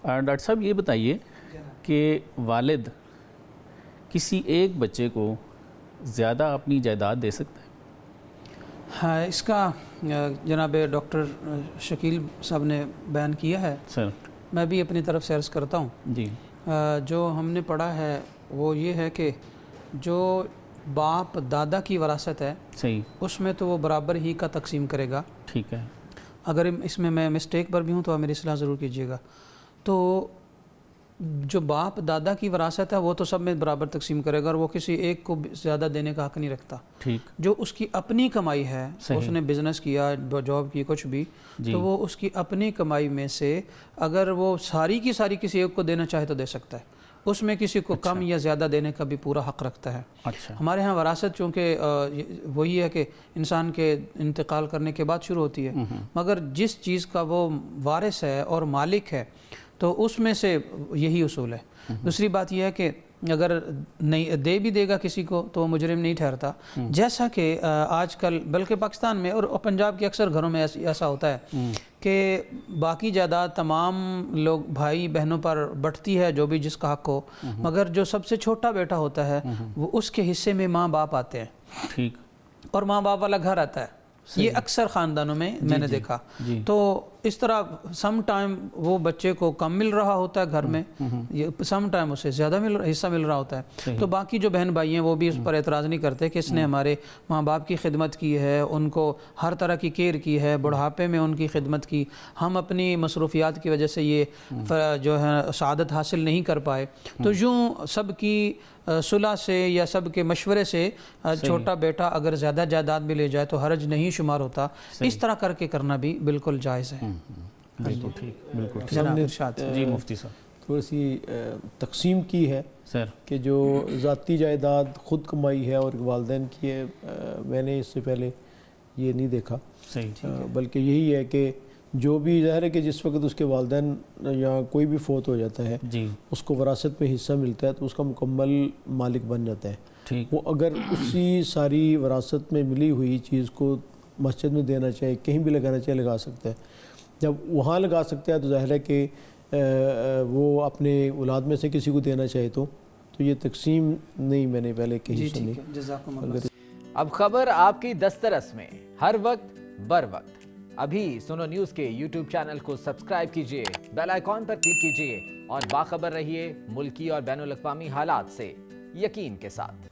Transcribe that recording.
Doctor صاحب یہ بتائیے کہ والد کسی ایک بچے کو زیادہ اپنی جائیداد دے سکتا ہے؟ ہاں، اس کا جناب ڈاکٹر شکیل صاحب نے بیان کیا ہے. سر میں بھی اپنی طرف سے عرض کرتا ہوں. جی. جو ہم نے پڑھا ہے وہ یہ ہے کہ جو باپ دادا کی وراثت ہے صحیح، اس میں تو وہ برابر ہی کا تقسیم کرے گا. ٹھیک ہے. اگر اس میں مسٹیک پر بھی ہوں تو آپ میری اصلاح ضرور کیجیے گا. تو جو باپ دادا کی وراثت ہے وہ تو سب میں برابر تقسیم کرے گا اور وہ کسی ایک کو زیادہ دینے کا حق نہیں رکھتا. ٹھیک. جو اس کی اپنی کمائی ہے، صحیح. اس نے بزنس کیا، جاب کی، کچھ بھی، جی. تو وہ اس کی اپنی کمائی میں سے اگر وہ ساری کی ساری کسی ایک کو دینا چاہے تو دے سکتا ہے. اس میں کسی کو کم یا زیادہ دینے کا بھی پورا حق رکھتا ہے. اچھا. ہمارے ہاں وراثت چونکہ وہی ہے کہ انسان کے انتقال کرنے کے بعد شروع ہوتی ہے، مگر جس چیز کا وہ وارث ہے اور مالک ہے تو اس میں سے یہی اصول ہے. دوسری بات یہ ہے کہ اگر نہیں دے بھی دے گا کسی کو تو وہ مجرم نہیں ٹھہرتا. جیسا کہ آج کل بلکہ پاکستان میں اور پنجاب کے اکثر گھروں میں ایسا ہوتا ہے کہ باقی جائیداد تمام لوگ بھائی بہنوں پر بٹتی ہے جو بھی جس کا حق ہو، مگر جو سب سے چھوٹا بیٹا ہوتا ہے وہ اس کے حصے میں ماں باپ آتے ہیں. ٹھیک. اور ماں باپ والا گھر آتا ہے. یہ اکثر خاندانوں میں میں نے دیکھا. تو اس طرح سم ٹائم وہ بچے کو کم مل رہا ہوتا ہے گھر میں، سم ٹائم اسے زیادہ حصہ مل رہا ہوتا ہے. تو باقی جو بہن بھائی ہیں وہ بھی اس پر اعتراض نہیں کرتے کہ اس نے ہمارے ماں باپ کی خدمت کی ہے، ان کو ہر طرح کی کیئر کی ہے، بڑھاپے میں ان کی خدمت کی، ہم اپنی مصروفیات کی وجہ سے یہ جو ہے سعادت حاصل نہیں کر پائے. تو یوں سب کی صلح سے یا سب کے مشورے سے چھوٹا بیٹا اگر زیادہ جائیداد بھی لے جائے تو حرج نہیں شمار ہوتا. اس طرح کر کے کرنا بھی بالکل جائز ہے. بالکل ٹھیک. بالکل جناب ارشاد. جی مفتی صاحب تھوڑی سی تقسیم کی ہے سر کہ جو ذاتی جائیداد خود کمائی ہے اور والدین کی ہے. میں نے اس سے پہلے یہ نہیں دیکھا. صحیح. بلکہ یہی ہے کہ جو بھی ظاہر ہے کہ جس وقت اس کے والدین یا کوئی بھی فوت ہو جاتا ہے جی اس کو وراثت میں حصہ ملتا ہے تو اس کا مکمل مالک بن جاتا ہے. ٹھیک. وہ اگر اسی ساری وراثت میں ملی ہوئی چیز کو مسجد میں دینا چاہے، کہیں بھی لگانا چاہے لگا سکتا ہے. جب وہاں لگا سکتا ہے تو ظاہر ہے کہ وہ اپنے اولاد میں سے کسی کو دینا چاہے تو یہ تقسیم نہیں میں نے پہلے کہیں سنی. اب خبر آپ کی دسترس میں ہر وقت بر وقت. ابھی سنو نیوز کے یوٹیوب چینل کو سبسکرائب کیجئے، بیل آئیکن پر کلک کیجئے اور باخبر رہیے ملکی اور بین الاقوامی حالات سے یقین کے ساتھ.